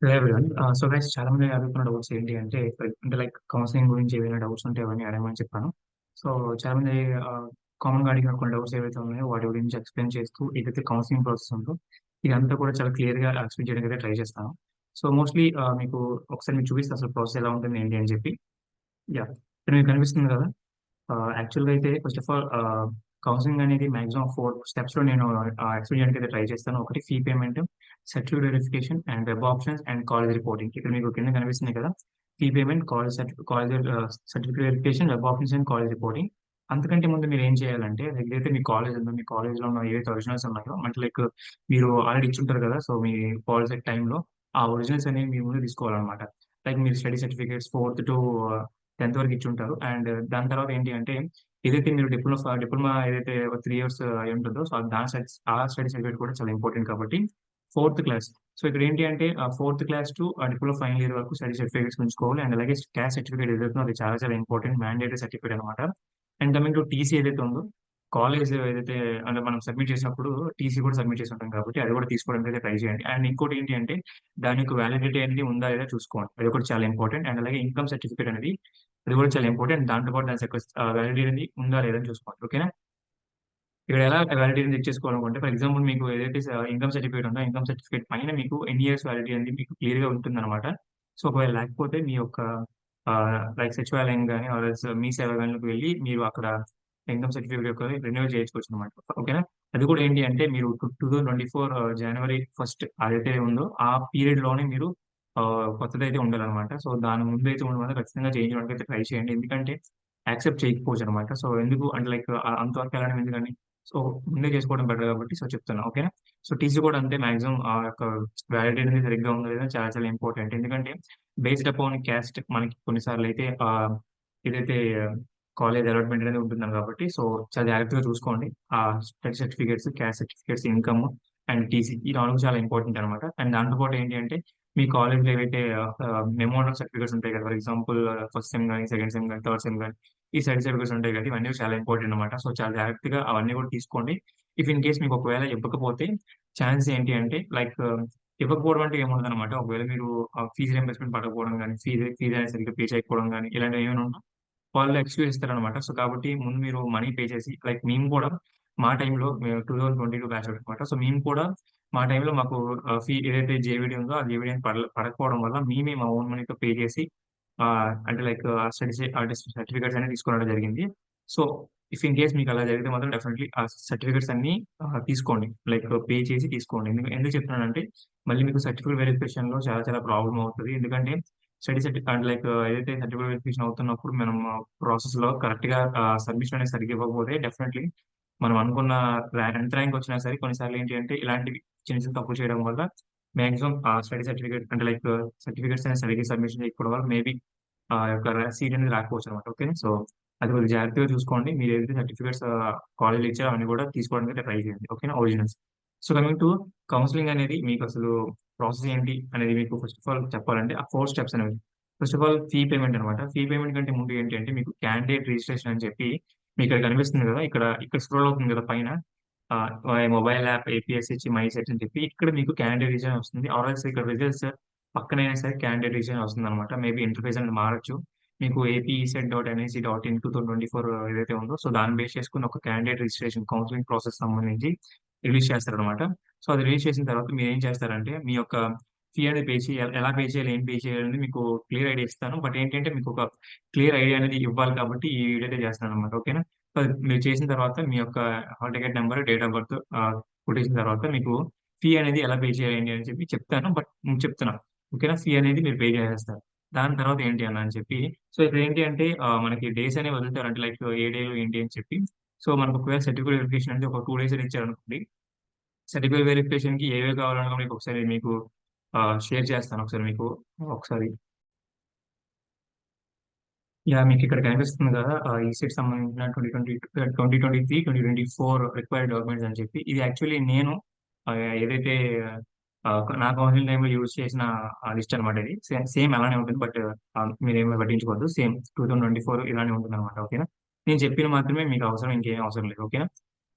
Hello everyone. So guys, చాలా మంది అడుగుతున్న డౌట్స్ ఏంటి అంటే లైక్ కౌన్సిలింగ్ గురించి ఏమైనా డౌట్స్ ఉంటే అవన్నీ అడగమని చెప్పాను. సో చాలా మంది కామన్‌గా అడిగిన కొన్ని డౌట్స్ ఏవైతే ఉన్నాయో వాటి గురించి ఎక్స్‌ప్లెయిన్ చేస్తూ ఏదైతే కౌన్సిలింగ్ ప్రాసెస్ ఉందో ఇదంతా కూడా చాలా క్లియర్‌గా ఎక్స్‌ప్లెయిన్ చేయడానికి అయితే ట్రై చేస్తాను. సో మోస్ట్‌లీ మీకు ఒకసారి మీకు చూపిస్తా అసలు ప్రాసెస్ ఎలా ఉంటుంది ఏంటి అని చెప్పి. యాహ్! ఇక్కడ మీకు కనిపిస్తుంది కదా! యాక్చువల్‌గా అయితే ఫస్ట్ ఆఫ్ ఆల్ కౌన్సెలింగ్ అనేది మాక్సిమం 4 స్టెప్స్‌లో నేను ఎక్స్‌ప్లెయిన్ చేయడానికైతే ట్రై చేస్తాను. ఒకటి fee payment, certificate verification and web options and college reporting. ఇక్కడ మీకు కింద కనిపిస్తున్నాయి కదా! Fee payment, college certificate verification, web options and college reporting. అంతకంటే ముందు మీరేం చేయాలంటే ఏదైతే మీ కాలేజ్ ఉందో, మీ కాలేజ్‌లో ఉన్న ఏవైతే ఒరిజినల్స్ ఉన్నాయో అంటే లైక్ మీరు ఆల్రెడీ ఇచ్చుంటారు కదా! సో మీ పాలిసెట్ టైమ్‌లో ఆ ఒరిజినల్స్ అనేవి మీ ముందు తీసుకోవాలన్నమాట. లైక్ మీరు స్టడీ సర్టిఫికేట్స్ 4థ్ టు 10థ్ వరకు ఇచ్చుంటారు. అండ్ దాని తర్వాత ఏంటి అంటే ఏదైతే మీరు డిప్లొమా ఏదైతే ఒక 3 ఇయర్స్ అయి ఉంటుందో సో ఆ స్టడీ సర్టిఫికేట్ కూడా చాలా ఇంపార్టెంట్ కాబట్టి ఫోర్త్ క్లాస్. సో ఇక్కడ ఏంటి అంటే fourth class to diploma final year వరకు స్టడీ సర్టిఫికేట్స్ ఉంచుకోవాలి. అండ్ అలాగే క్యాస్ట్ సర్టిఫికేట్ ఏదైతే ఉందో అది చాలా చాలా ఇంపార్టెంట్ మ్యాండేటరీ సర్టిఫికేట్ అనమాట. అండ్ కమింగ్ టు టీసీ ఏదైతే ఉందో కాలేజ్ ఏదైతే అంటే మనం సబ్మిట్ చేసినప్పుడు టీసీ కూడా సబ్మిట్ చేసి ఉంటాం కాబట్టి అది కూడా తీసుకోవడానికి అయితే ట్రై చేయండి. అండ్ ఇంకోటి ఏంటి అంటే దాని యొక్క వ్యాలిడిటీ అనేది ఉందా లేదా చూసుకోండి. అది ఒకటి చాలా ఇంపార్టెంట్. అండ్ అలాగే ఇన్‌కమ్ సర్టిఫికేట్ అనేది అది కూడా చాలా ఇంపార్టెంట్. దాంతో పాటు దాని యొక్క వ్యాలిడిటీ అనేది ఉందా లేదా అని చూసుకోండి. ఓకేనా? ఇక్కడ ఎలా వ్యాలిడిటీని చెక్ చేసుకోవాలనుకుంటే ఫర్ ఎగ్జాంపుల్ మీకు ఏదైతే ఇన్‌కమ్ సర్టిఫికేట్ ఉందో, ఇన్‌కమ్ సర్టిఫికేట్ పైన మీకు ఎన్ని ఇయర్స్ వ్యాలిడిటీ అనేది మీకు క్లియర్‌గా ఉంటుందన్నమాట. సో, ఒకవేళ లేకపోతే మీ యొక్క లైక్ సచివాలయం గాని ఆర్ ఎల్స్ మీ సేవ కేంద్రానికి వెళ్లి మీరు అక్కడ ఇన్‌కమ్ సర్టిఫికేట్ యొక్క రెన్యువల్ చేయించుకోవచ్చన్నమాట. ఓకేనా? అది కూడా ఏంటి అంటే మీరు 2024 జనవరి 1 అదైతే ఉందో ఆ పీరియడ్‌లోనే మీరు కొత్తదైతే ఉండాలన్నమాట. సో, దాని ముందైతే ఉండడం వల్ల ఖచ్చితంగా చేయించడానికి అయితే ట్రై చేయండి. ఎందుకంటే యాక్సెప్ట్ చేయకపోవచ్చన్నమాట. సో, ఎందుకు అంటే లైక్ అంతవరకు ఎళ్ళడం ఎందుకని సో, ముందే చేసుకోవడం బెటర్ కాబట్టి సో, చెప్తున్నా. ఓకేనా? సో, టీసీ కూడా అంతే మాక్సిమం ఆ యొక్క వ్యాలిడిటీ అనేది సరిగ్గా ఉందో లేదో చాలా చాలా ఇంపార్టెంట్. ఎందుకంటే బేస్డ్ అపాన్ క్యాస్ట్ మనకి కొన్ని సార్లయితే ఏదైతే కాలేజ్ అలాట్‌మెంట్ అనేది ఉంటున్నాం కాబట్టి సో, చాలా జాగ్రత్తగా చూసుకోండి. ఆ study certificates, caste certificates, income and TC ఈ 4 చాలా ఇంపార్టెంట్ అనమాట. అండ్ దాంతో పాటు ఏంటి అంటే మీ కాలేజ్‌లో ఏవైతే మెమోరాల్ సర్టిఫికేట్స్ ఉంటాయి కదా! ఫర్ ఎగ్జాంపుల్ ఫస్ట్ సెమ్ గాని, సెకండ్ సెమ్ గాని, థర్డ్ సెమ్ గాని ఈ స్టడీ సర్టిఫికేట్స్ ఉంటాయి కదా! ఇవన్నీ చాలా ఇంపార్టెంట్ అనమాట. సో, చాలా జాగ్రత్తగా అవన్నీ కూడా తీసుకోండి. ఇఫ్ ఇన్ కేస్ మీకు ఒకవేళ ఇవ్వకపోతే ఛాన్స్ ఏంటి అంటే లైక్ ఇవ్వకపోవడం అంటే ఏముండదనమాట. ఒకవేళ మీరు ఫీజ్ రీయింబర్స్‌మెంట్ పడకపోవడం గాని, ఫీజ్ అనేది సరిగ్గా పే చేయకపోవడం గాని ఇలాంటివి ఏమైనా ఉన్నా వాళ్ళు ఎక్స్‌క్యూజ్ ఇస్తారనమాట. సో, కాబట్టి ముందు మీరు మనీ పే చేసి లైక్ మేము కూడా మా టైంలో మేము 2022 బ్యాచ్ అనమాట. సో, మేము కూడా మా టైంలో మాకు ఫీ ఏదైతే జేవీడీ ఉందో ఆ జేవీడీ పడకపోవడం వల్ల మేమే మా ఓన్ మనీతో పే చేసి అంటే లైక్ అంటే సర్టిఫికేట్స్ అనేది తీసుకురావడం జరిగింది. సో, ఇఫ్ ఇన్ కేస్ మీకు అలా జరిగితే మాత్రం డెఫినైట్‌లీ ఆ సర్టిఫికేట్స్ అన్నీ తీసుకోండి. లైక్ పే చేసి తీసుకోండి. ఎందుకు చెప్తున్నానంటే మళ్ళీ మీకు సర్టిఫికేట్ వెరిఫికేషన్‌లో చాలా చాలా ప్రాబ్లమ్ అవుతది. ఎందుకంటే అంటే లైక్ ఏదైతే సర్టిఫికేట్ వెరిఫికేషన్ అవుతున్నప్పుడు మనం ప్రాసెస్‌లో కరెక్ట్‌గా సబ్మిషన్ అనేది సరిగ్గా ఇవ్వకపోతే డెఫినైట్‌లీ మనం అనుకున్న ఎంత ర్యాంక్ వచ్చినా సరే కొన్నిసార్లు ఏంటి అంటే ఇలాంటివి చిన్న చిన్న తప్పులు చేయడం వల్ల మాక్సిమం స్టడీ సర్టిఫికేట్ అంటే లైక్ సర్టిఫికేట్స్ అనేది సరిగ్గా సబ్మిషన్ చేయకపోవడం వల్ల మేబీ యొక్క సీట్ అనేది రాకపోవచ్చనమాట. ఓకే. సో, అది కొద్దిగా జాగ్రత్తగా చూసుకోండి. మీరేదైతే సర్టిఫికేట్స్ కాలేజ్‌లో ఇచ్చారో అవన్నీ కూడా తీసుకోవడానికైతే ట్రై చేయండి. ఓకేనా? Originals. So, coming to counselling అనేది మీకసలు ప్రాసెస్ ఏంటి అనేది మీకు ఫస్ట్ ఆఫ్ ఆల్ చెప్పాలంటే ఆ 4 స్టెప్స్ అనేవి. First of all fee payment అనమాట. ఫీ పేమెంట్ కంటే ముందు ఏంటి అంటే మీకు క్యాండిడేట్ రిజిస్ట్రేషన్ అని చెప్పి మీకిక్కడ కనిపిస్తుంది గదా! ఇక్కడ స్క్రోల్ అవుతుంది గదా! పైన mobile app APSH my set అని చెప్పి ఇక్కడ మీకు క్యాండిడేట్ రిజిస్ట్రేషన్ అని వస్తుంది. ఆర్ ఎల్స్ ఇక్కడ రిజల్ట్స్ పక్కనైనా సరే క్యాండిడేట్ రిజిస్ట్రేషన్ వస్తుందనమాట. మేబీ ఇంటర్ఫేస్ అనేది మారొచ్చు. మీకు ఏపీఈసెట్.ఎన్‌ఐసి.ఇన్ 2024 ఏదైతే ఉందో సో, దాన్ని బేస్ చేసుకొని ఒక క్యాండిడేట్ రిజిస్ట్రేషన్ కౌన్సెలింగ్ ప్రాసెస్ సంబంధించి రిలీజ్ చేస్తారనమాట. సో, అది రిలీజ్ చేసిన తర్వాత మీరేం చేస్తారంటే మీ యొక్క ఫీ అనేది పే చేయాలి. ఎలా పే చేయాలి? ఏం పే చేయాలనేది మీకు క్లియర్ ఐడియా ఇస్తాను. బట్ ఏంటంటే మీకొక క్లియర్ ఐడియా అనేది ఇవ్వాలి కాబట్టి ఈ వీడియో అయితే చేస్తున్నాననమాట. ఓకేనా? సో, మీరు చేసిన తర్వాత మీ యొక్క hall ticket number, date of birth కొట్టేసిన తర్వాత మీకు ఫీ అనేది ఎలా పే చేయాలి అని చెప్పి చెప్తాను. బట్ చెప్తున్నా. ఓకేనా? ఫీ అనేది మీరు పే చేసేస్తారు. దాని తర్వాత ఏంటి అన్నా అని చెప్పి సో, ఇక్కడేంటి అంటే మనకి డేస్ అనేవి వదులుతారు. అంటే లైక్ ఏ డేలో ఏంటి అని చెప్పి. సో, మనకు ఒకవేళ సర్టిఫికేట్ వెరిఫికేషన్ అనేది ఒక 2 డేస్ అని ఇచ్చారనుకోండి. సర్టిఫికేట్ వెరిఫికేషన్‌కి ఏవేవి కావాలన్నా మీకు ఒకసారి మీకు షేర్ చేస్తాను. ఒకసారి మీకు ఒకసారి యాహ్! మీకిక్కడ కనిపిస్తుంది గదా! ఈసెట్ సంబంధించిన 2023, 2024 రిక్వైర్డ్ డాక్యుమెంట్స్ అని చెప్పి. ఇది యాక్చువల్లీ నేను ఏదైతే నా కౌన్సెలింగ్ టైమ్‌లో యూజ్ చేసిన లిస్ట్ అనమాట ఇది. సేమ్ అలానే ఉంటుంది. బట్ మీరేమి పట్టించుకోవద్దు. సేమ్ 2024 ఇలానే ఉంటుందనమాట. ఓకేనా? నేను చెప్పినవి మాత్రమే మీకు అవసరం. ఇంకేం అవసరం లేదు. ఓకేనా?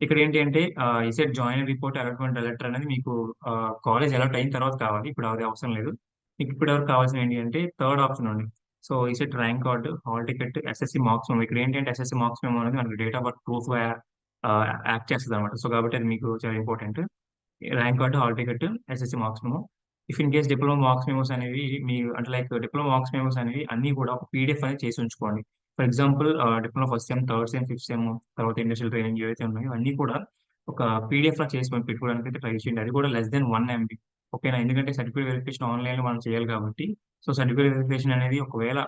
ఇక్కడేంటి అంటే ECET joining report allotment letter అనేది మీకు కాలేజ్ అలాట్ అయిన తర్వాత కావాలి. ఇప్పుడు అది అవసరం లేదు. మీకు ఇప్పటివరకు కావాల్సినవి ఏంటి అంటే థర్డ్ ఆప్షన్ అండి. So, ECET rank card, hall ticket, SSC marks memo. ఇక్కడ ఏంటి అంటే ఎస్ఎస్‌సి మార్క్స్ మెమో అనేది మనకి డేట్ ఆఫ్ బర్త్ ప్రూఫ్‌గా యాక్ట్ చేస్తదనమాట. సో, కాబట్టి అది మీకు చాలా important. Rank card, hall ticket, SSC marks memo. If in case diploma marks memos అనేవి మీ అంటే లైక్ డిప్లొమా మార్క్స్ మెమోస్ అనేవి అన్నీ కూడా ఒక పీడీఎఫ్ అనేది చేసి ఉంచుకోండి. For example diploma first sem, third sem, fifth sem తర్వాత ఇండస్ట్రియల్ ట్రైనింగ్ ఏవైతే ఉన్నాయో అన్నీ కూడా ఒక పీడీఎఫ్‌లా చేసుకొని పెట్టుకోవడానికి అయితే ట్రై చేయండి. అది కూడా లెస్ దెన్ 1 ఎంబీ. ఓకేనా? ఎందుకంటే సర్టిఫికేట్ వెరిఫికేషన్ ఆన్‌లైన్‌లో మనం చేయాలి కాబట్టి, సో, సర్టిఫికేట్ వెరిఫికేషన్ అనేది ఒకవేళ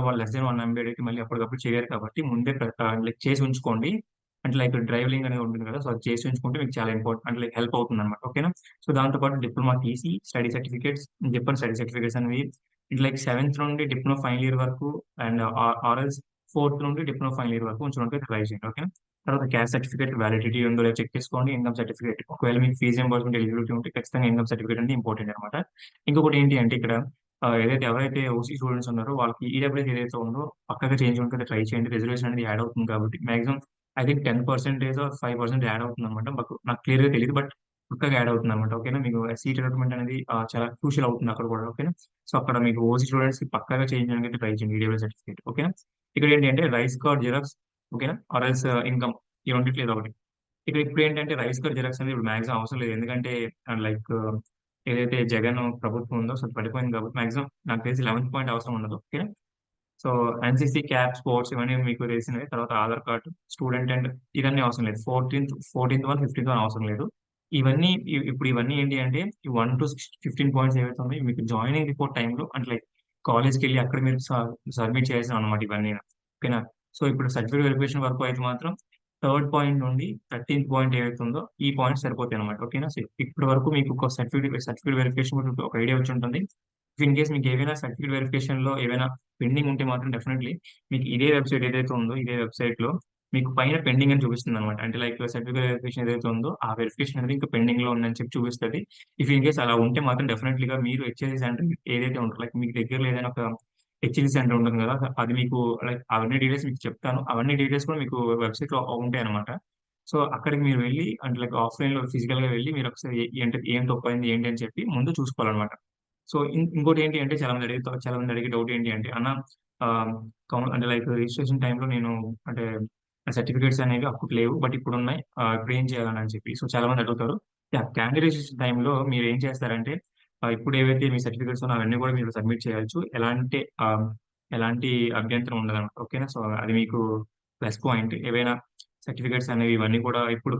వాళ్ళు లెస్ దెన్ 1 ఎంబీ అడిగితే మళ్ళీ అప్పటికప్పుడు చేయలేరు కాబట్టి ముందే లైక్ చేసి ఉంచుకోండి. అంటే లైక్ డ్రైవ్ లింక్ అనేది ఉంటుంది కదా! సో, అది చేసి ఉంచుకుంటే మీకు చాలా అంటే లైక్ హెల్ప్ అవుతుందన్నమాట. ఓకేనా? సో, దాంతో పాటు డిప్లొమా టీసీ, స్టడీ సర్టిఫికేట్స్ నేను చెప్పాను స్టడీ సర్టిఫికేట్స్ అనేవి ఇటు లైక్ సెవెంత్ నుండి డిప్లొమా ఫైనల్ ఇయర్ వరకు అండ్ ఆర్ఎల్స్ ఫోర్త్ నుండి డిప్లొమా ఫైనల్ ఇయర్ వరకు ఉంచడానికి ట్రై చేయండి. ఓకేనా? తర్వాత క్యాస్ట్ సర్టిఫికేట్ వ్యాలిడిటీ ఉందో లేదో చెక్ చేసుకోండి. ఇన్‌కమ్ సర్టిఫికేట్ ఒకవేళ మీకు ఫీజ్ రింబర్స్‌మెంట్ ఎలిజిబిలిటీ ఉంటే ఖచ్చితంగా ఇన్‌కమ్ సర్టిఫికేట్ అనేది ఇంపార్టెంట్ అన్నమాట. ఇంకొకటి ఏంటి అంటే ఇక్కడ ఎవరైతే ఓసీ స్టూడెంట్స్ ఉన్నారో వాళ్ళకి ఈడబ్ల్యూఎస్ ఏదైతే ఉందో పక్కాగా చేయించుకోవడానికి ట్రై చేయండి. రిజర్వేషన్ అనేది యాడ్ అవుతుంది కాబట్టి maximum I think 10% or 5% add అవుతుందన్నమాట. నాకు క్లియర్‌గా తెలీదు. బట్ పక్కాగా యాడ్ అవుతుందన్నమాట. ఓకేనా? మీకు సీట్ అలాట్‌మెంట్ అనేది చాలా క్రూషియల్ అవుతుంది అక్కడ కూడా. ఓకేనా? సో, అక్కడ మీకు ఓసీ స్టూడెంట్స్‌కి పక్కాగా చేయించడానికి అయితే ట్రై చేయండి ఈడబ్ల్యూఎస్ సర్టిఫికేట్. ఓకేనా? ఇక్కడ ఏంటి అంటే రైస్ కార్డ్ జిరాక్స్ ఓకేనా? ఆర్ ఎల్స్ ఇన్‌కమ్ ఈ రెండిట్లో ఏదో ఒకటి. ఇప్పుడేంటంటే రైస్ కార్డ్ జిరాక్స్ అనేది ఇప్పుడు మాక్సిమం అవసరం లేదు. ఎందుకంటే లైక్ ఏదైతే జగన్ ప్రభుత్వం ఉందో సో, అది పడిపోయింది కాబట్టి మాక్సిమం నాకు తెలిసి 11th పాయింట్ అవసరం ఉండదు. ఓకేనా? సో, ఎన్‌సీసీ క్యాప్, స్పోర్ట్స్ ఇవన్నీ మీకు తెలిసినవే. తర్వాత ఆధార్ కార్డ్, స్టూడెంట్ అండ్ ఇవన్నీ అవసరం లేదు. 14th వన్, 15th వన్ అవసరం లేదు. ఇప్పుడు ఇవన్నీ ఏంటి అంటే ఈ 1-15 పాయింట్స్ ఏవైతే ఉన్నాయో మీకు జాయినింగ్ రిపోర్ట్ టైమ్‌లో అంటే లైక్ కాలేజ్‌కెళ్ళి అక్కడ మీరు సబ్మిట్ చేయాల్సినవన్నమాట ఇవన్నీను. ఓకేనా? సో, ఇప్పుడు సర్టిఫికేట్ వెరిఫికేషన్ వరకు అయితే మాత్రం థర్డ్ పాయింట్ నుండి 13th పాయింట్ ఏవైతే ఉందో ఈ పాయింట్స్ సరిపోతాయన్నమాట. ఓకేనా? సో, ఇప్పటి వరకు మీకు ఒక సర్టిఫికేట్ వెరిఫికేషన్ గురించి ఒక ఐడియా వచ్చుంటుంది. ఇఫ్ ఇన్ కేస్ మీకు ఏవైనా సర్టిఫికేట్ వెరిఫికేషన్‌లో ఏవైనా పెండింగ్ ఉంటే మాత్రం డెఫినైట్‌లీ మీకు ఇదే వెబ్‌సైట్ ఏదైతే ఉందో, ఇదే వెబ్‌సైట్‌లో మీకు పైన పెండింగ్ అని చూపిస్తుందన్నమాట. అంటే లైక్ సర్టిఫికేట్ వెరిఫికేషన్ ఏదైతే ఉందో, ఆ వెరిఫికేషన్ అనేది ఇంకా పెండింగ్‌లో ఉందని చెప్పి చూపిస్తది. ఇఫ్ ఇన్ కేస్ అలా ఉంటే మాత్రం డెఫినైట్‌లీగా మీరు హెచ్‌ఐసీ సెంటర్ ఏదైతే ఉంటదో, లైక్ మీకు దగ్గరలో ఏదైనా ఒక హెచ్‌ఐసీ సెంటర్ ఉంటుంది కదా! అది మీకు లైక్ అవన్నీ డీటెయిల్స్ మీకు చెప్తాను. అవన్నీ డీటెయిల్స్ కూడా మీకు వెబ్‌సైట్‌లో ఉంటాయన్నమాట. సో, అక్కడికి మీరు వెళ్లి అంటే లైక్ ఆఫ్‌లైన్‌లో ఫిజికల్‌గా వెళ్లి మీరు ఒకసారి అంటే ఏం తప్పయింది ఏంటి అని చెప్పి ముందు చూసుకోవాలన్నమాట. సో, ఇంకోటేంటి అంటే చాలా మంది అడిగే డౌట్ ఏంటి అంటే, "అన్న ఆహ్, అంటే లైక్ రిజిస్ట్రేషన్ టైమ్‌లో నేను అంటే సర్టిఫికేట్స్ అనేవి అప్పుడు లేవు. బట్ ఇప్పుడున్నాయి. ఇప్పుడేం చేయాలని?" అని చెప్పి. సో, చాలా మంది అడుగుతారు. యాహ్! క్యాండిడేట్ రిజిస్ట్రేషన్ టైమ్‌లో మీరేం చేస్తారంటే ఇప్పుడు ఏవైతే మీ సర్టిఫికేట్స్ ఉన్నాయో అవన్నీ కూడా మీరు సబ్మిట్ చేయొచ్చు. ఎలాంటి అభ్యంతరం ఉండదనమాట. ఓకేనా? సో, అది మీకు ప్లస్ పాయింట్. ఏవైనా సర్టిఫికేట్స్ అనేవి ఇవన్నీ కూడా ఇప్పుడు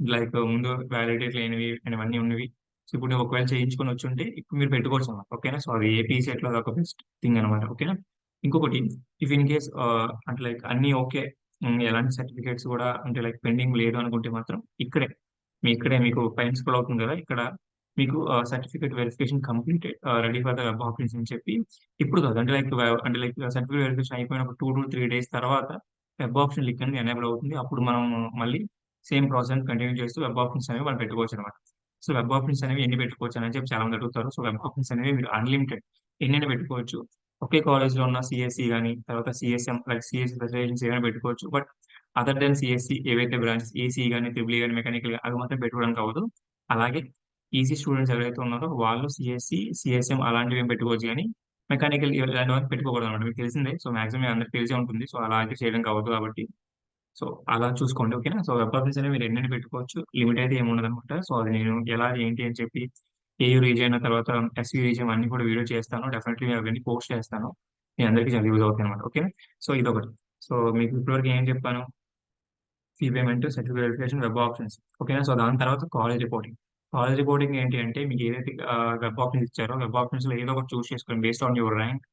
లైక్ ముందు వ్యాలిడేట్ లేనివి అండ్ ఇవన్నీ ఉన్నవి. సో, ఇప్పుడు నువ్వు ఒకవేళ చేయించుకొనొచ్చుంటే ఇప్పుడు మీరు పెట్టుకోవచ్చనమాట. ఓకేనా? సో, అది ఏపీ సెట్‌లో అదొక బెస్ట్ థింగ్ అనమాట. ఓకేనా? ఇంకొకటి ఇఫ్ ఇన్ కేస్ అంటే లైక్ అన్నీ ఓకే. ఎలాంటి సర్టిఫికేట్స్ గూడా అంటే లైక్ పెండింగ్ లేదు అనుకుంటే మాత్రం ఇక్కడే మీకు పైన స్క్రోల్ అవుతుంది గదా! ఇక్కడ మీకు certificate verification completed ready for the web options అని చెప్పి ఇప్పుడు కాదు. అంటే లైక్ సర్టిఫికేట్ వెరిఫికేషన్ అయిపోయిన ఒక 2-3 డేస్ తర్వాత వెబ్ ఆప్షన్ లింక్ అనేది ఎనేబుల్ అవుతుంది. అప్పుడు మనం మళ్ళీ సేమ్ ప్రాసెస్‌ని కంటిన్యూ చేస్తూ వెబ్ ఆప్షన్స్ అనేవి మనం పెట్టుకోవచ్చనమాట. సో, వెబ్ ఆప్షన్స్ అనేవి ఎన్ని పెట్టుకోవచ్చని చెప్పి చాలా మంది అడుగుతారు. సో, వెబ్ ఆప్షన్స్ అనేవి మీరు అన్‌లిమిటెడ్ ఎన్నైనా పెట్టుకోవచ్చు. ఒకే కాలేజ్‌లో ఉన్న సీఎస్‌ఈ గాని, తర్వాత సీఎస్ఎం లైక్ సీఎస్‌ఈ స్పెషలైజేషన్స్ ఏవైనా పెట్టుకోవచ్చు. బట్ అదర్ దాన్ సీఎస్‌ఈ ఏవైతే బ్రాంచెస్ ఈసీఈ గాని, ట్రిపుల్ ఈ గాని, మెకానికల్ గాని అవి మాత్రం పెట్టుకోవడానికి అవ్వదు. అలాగే ఈసీ స్టూడెంట్స్ ఎవరైతే ఉన్నారో వాళ్ళు సీఎస్‌ఈ, సీఎస్ఎం అలాంటివి ఏం పెట్టుకోవచ్చు గానీ, మెకానికల్ ఇలాంటివన్నీ పెట్టుకోకూడదనమాట. మీకు తెలిసిందే. సో, మాక్సిమం మీ అందరికి తెలిసే ఉంటుంది. సో, అలా అయితే చేయడానికి అవ్వదు కాబట్టి సో, అలా చూసుకోండి. ఓకేనా? సో, వెబ్ ఆఫీస్ అనేవి మీరు ఎన్నైనా పెట్టుకోవచ్చు. లిమిట్ అయితే ఏముండదనమాట. సో, అది నేను ఎలా, ఏంటి అని చెప్పి ఏయూ రీజియన్, తర్వాత ఎస్‌వి రీజియన్ అన్నీ కూడా వీడియో చేస్తాను. డెఫినెట్‌లీ అవన్నీ పోస్ట్ చేస్తాను. మీ అందరికీ చాలా యూజ్ అవుతాయనమాట. ఓకేనా? సో, ఇదొకటి. సో, మీకు ఇప్పటివరకు ఏం చెప్పాను? Fee payment, certificate verification, web options. ఓకేనా? సో, దాని తర్వాత కాలేజ్ రిపోర్టింగ్. కాలేజ్ రిపోర్టింగ్ ఏంటి అంటే మీకు ఏదైతే వెబ్ ఆప్షన్స్ ఇచ్చారో వెబ్ ఆప్షన్స్‌లో ఏదో ఒకటి చూజ్ చేసుకోండి. Based on your rank,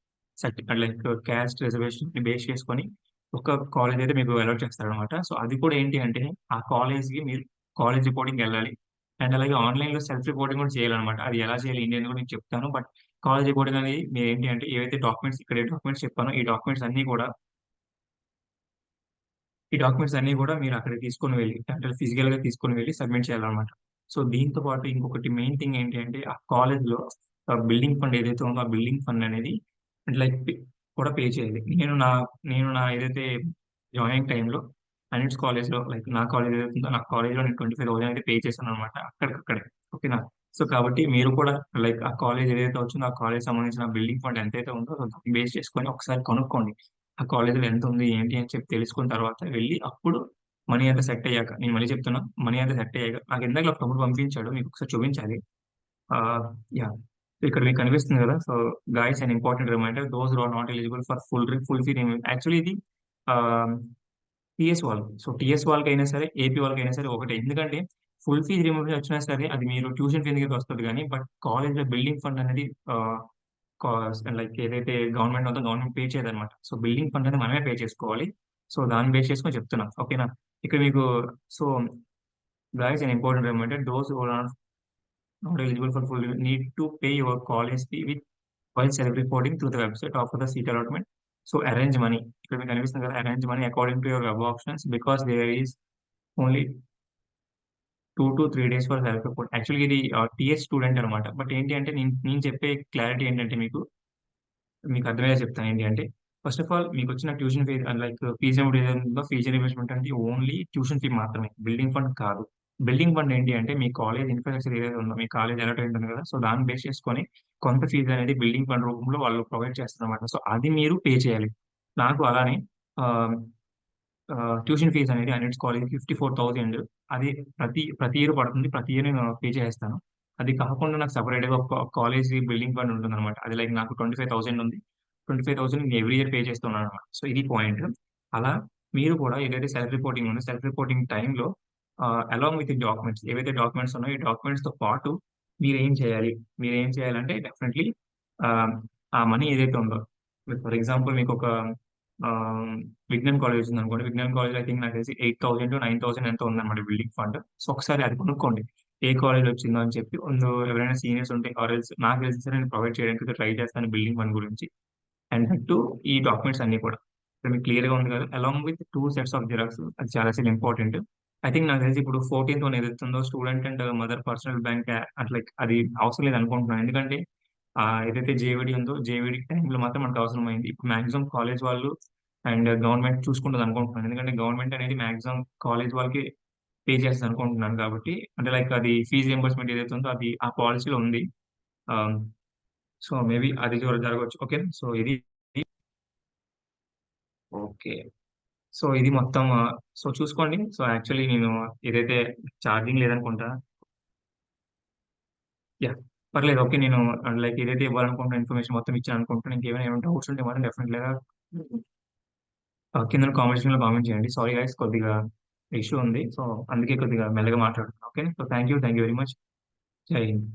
like caste రిజర్వేషన్‌ని బేస్ చేసుకొని ఒక కాలేజ్ అయితే మీకు అలాట్ చేస్తారనమాట. సో, అది కూడా ఏంటి అంటే ఆ కాలేజ్‌కి మీరు కాలేజ్ రిపోర్టింగ్‌కెళ్ళాలి. అండ్ అలాగే ఆన్‌లైన్‌లో సెల్ఫ్ రిపోర్టింగ్ కూడా చేయాలనమాట. అది ఎలా చేయాలి ఏంటి అని కూడా నేను చెప్తాను. బట్ కాలేజ్ రిపోర్టింగ్ అనేది మీరేంటి అంటే ఏవైతే డాక్యుమెంట్స్ ఇక్కడ ఏ డాక్యుమెంట్స్ చెప్పానో ఈ డాక్యుమెంట్స్ అన్నీ గూడా మీరక్కడికి తీసుకొని వెళ్లి, అంటే ఫిజికల్‌గా తీసుకొని వెళ్లి సబ్మిట్ చేయాలనమాట. సో, దీంతో పాటు ఇంకొకటి మెయిన్ థింగ్ ఏంటి అంటే, ఆ కాలేజ్‌లో బిల్డింగ్ ఫండ్ ఏదైతే ఉందో, ఆ బిల్డింగ్ ఫండ్ అనేది లైక్ కూడా పే చేయాలి. నేను నా ఏదైతే జాయినింగ్ టైమ్‌లో అనిట్స్ కాలేజ్‌లో లైక్ నా కాలేజ్ ఏదైతే ఉందో, నా కాలేజ్‌లో నేను 25,000 అయితే పే చేశాననమాట. అక్కడికక్కడే. ఓకేనా? సో, కాబట్టి మీరు కూడా లైక్ ఆ కాలేజ్ ఏదైతే వచ్చిందో, ఆ కాలేజ్‌కి సంబంధించిన బిల్డింగ్ ఫండ్ ఎంతైతే ఉందో దాన్ని బేస్ చేసుకొని ఒకసారి కనుక్కోండి. ఆ కాలేజ్‌లో ఎంతుంది, ఏంటి అని చెప్పి తెలుసుకున్న తర్వాత వెళ్లి అప్పుడు మనీ అంతా సెట్ అయ్యాక నేను మళ్ళీ చెప్తున్నా, మనీ అంతా సెట్ అయ్యాక నాకు ఇందాకల ఒక తమ్ముడు పంపించాడు. మీకు ఒకసారి చూపించాలి. యాహ్! ఇక్కడ మీకు కనిపిస్తుంది గదా! So, guys an important reminder those who are not eligible for full fee reimbursement actually ఇది ఆహ్, టీఎస్ వాళ్ళు. సో, టీఎస్ వాళ్ళకైనా సరే, ఏపీ వాళ్ళకైనా సరే ఒకటే. ఎందుకంటే ఫుల్ ఫీజ్ రీయింబర్స్‌మెంట్ వచ్చినా సరే అది మీరు ట్యూషన్ ఫీ కిందకే వస్తది గానీ, బట్ కాలేజ్‌లో బిల్డింగ్ ఫండ్ అనేది ఆహ్, లైక్ ఏదైతే గవర్నమెంట్ ఉందో గవర్నమెంట్ పే చేయదనమాట. సో, బిల్డింగ్ ఫండ్ అనేది మనమే పే చేసుకోవాలి. సో, దాన్ని బేస్ చేసుకొని చెప్తున్నా. ఓకేనా? ఇక్కడ మీకు so, guys an important reminder those who are not eligible for full need to pay your college fee with while self-reporting through the website of the seat allotment. So arrange money. ఇక్కడ మీకు కనిపిస్తుంది కదా arrange money according to your web options because there is only 2 to 3 days for self report. యాక్చువల్‌గా ఇది TS student అనమాట. But ఏంటి అంటే నేను నేను చెప్పే క్లారిటీ ఏంటంటే మీకు అర్థమయ్యేలా చెప్తాను. ఏంటి అంటే, ఫస్ట్ ఆఫ్ ఆల్ మీకొచ్చిన ట్యూషన్ ఫీ లైక్ ఫీజ్ ఏదైతే ఉందో ఫీజ్ రీయింబర్స్‌మెంట్ అనేది ఓన్లీ ట్యూషన్ ఫీ మాత్రమే. బిల్డింగ్ ఫండ్ కాదు. బిల్డింగ్ ఫండ్ ఏంటి అంటే, మీ కాలేజ్ ఇన్‌ఫ్రాస్ట్రక్చర్ ఏదైతే ఉందో, మీ కాలేజ్ అలొకేట్ ఉంటుంది కదా! సో, దాన్ని బేస్ చేసుకొని కొంత ఫీజ్ అనేది బిల్డింగ్ ఫండ్ రూపంలో వాళ్ళు ప్రొవైడ్ చేస్తారనమాట. సో, అది మీరు పే చేయాలి. నాకు అలానే ఆహ్, ట్యూషన్ ఫీజ్ అనేది అన్నిట్స్ కాలేజ్‌కి 54,000 అది ప్రతి ఇయర్ పడుతుంది. ప్రతి ఇయర్ నేను పే చేసేస్తాను. అది కాకుండా నాకు సెపరేట్‌గా ఒక కాలేజీ బిల్డింగ్ ఫండ్ ఉంటుందనమాట. అది లైక్ నాకు 25,000 ఉంది. 25,000 నేను ఎవ్రీ ఇయర్ పే చేస్తున్నాననమాట. సో, ఇది పాయింట్. అలా మీరు కూడా ఏదైతే సెల్ఫ్ రిపోర్టింగ్ ఉందో, సెల్ఫ్ రిపోర్టింగ్ టైమ్‌లో అలాంగ్ విత్ ది డాక్యుమెంట్స్ ఏవైతే డాక్యుమెంట్స్ ఉన్నాయో, ఈ డాక్యుమెంట్స్‌తో పాటు మీరేం చేయాలి? మీరేం చేయాలంటే డెఫినైట్‌లీ ఆహ్, ఆ మనీ ఏదైతే ఉందో ఫర్ ఎగ్జాంపుల్ మీకొక ఆహ్, విజ్ఞాన్ కాలేజ్ ఉందనుకోండి. విజ్ఞాన్ కాలేజ్‌లో ఐ థింక్ నాకు తెలిసి 8,000-9,000 ఎంతో ఉందన్నమాట బిల్డింగ్ ఫండ్. సో, ఒకసారి అది కనుక్కోండి. ఏ కాలేజ్‌లో వచ్చిందో అని చెప్పి ఎవరైనా సీనియర్స్ ఉంటే ఆర్ ఎల్స్ నాకు తెలిసి సరే నేను ప్రొవైడ్ చేయడానికి ట్రై చేస్తాను బిల్డింగ్ ఫండ్ గురించి. అండ్ దట్ టూ ఈ డాక్యుమెంట్స్ అన్నీ కూడా. ఇప్పుడు మీకు క్లియర్‌గా ఉంది కదా! Along with 2 sets of xerox అది చాలా ఇంపార్టెంట్. ఐ థింక్ నాకు తెలిసి ఇప్పుడు 14థ్ వన్ ఏదైతే ఉందో student and mother personal bank అట్లా అది అవసరం లేదనుకుంటున్నాను. ఎందుకంటే ఏదైతే జేవీడీ ఉందో జేవీడీ టైమ్‌లో మాత్రం మనకు అవసరమైంది. ఇప్పుడు మాక్సిమం కాలేజ్ వాళ్ళు అండ్ గవర్నమెంట్ చూసుకుంటదనుకుంటున్నాను. ఎందుకంటే గవర్నమెంట్ అనేది మాక్సిమం కాలేజ్ వాళ్ళకి పే చేస్తదనుకుంటున్నాను కాబట్టి అంటే లైక్ అది ఫీజ్ రీయింబర్స్‌మెంట్ ఏదైతే ఉందో అది ఆ పాలిసీలో ఉంది. ఆహ్, సో, మేబీ అది జరగొచ్చు. ఓకే. సో, ఇది ఓకే. సో, ఇది మొత్తం సో, చూసుకోండి. సో, యాక్చువల్లీ నేను ఏదైతే చార్జింగ్ లేదనుకుంటా. యాహ్! పర్లేదు. ఓకే. నేను లైక్ ఏదైతే ఇవ్వాలనుకుంటున్న ఇన్ఫర్మేషన్ మొత్తం ఇచ్చాననుకుంటున్నాను. ఇంకేమైనా డౌట్స్ ఉంటే మాత్రం డెఫినెట్‌లీగా కిందన కామెంట్ సెక్షన్‌లో కామెంట్ చేయండి. సారీ గైస్ కొద్దిగా ఇష్యూ ఉంది. సో, అందుకే కొద్దిగా మెల్లగా మాట్లాడుతున్నా. Okay. So, thank you very much. జై హింద్.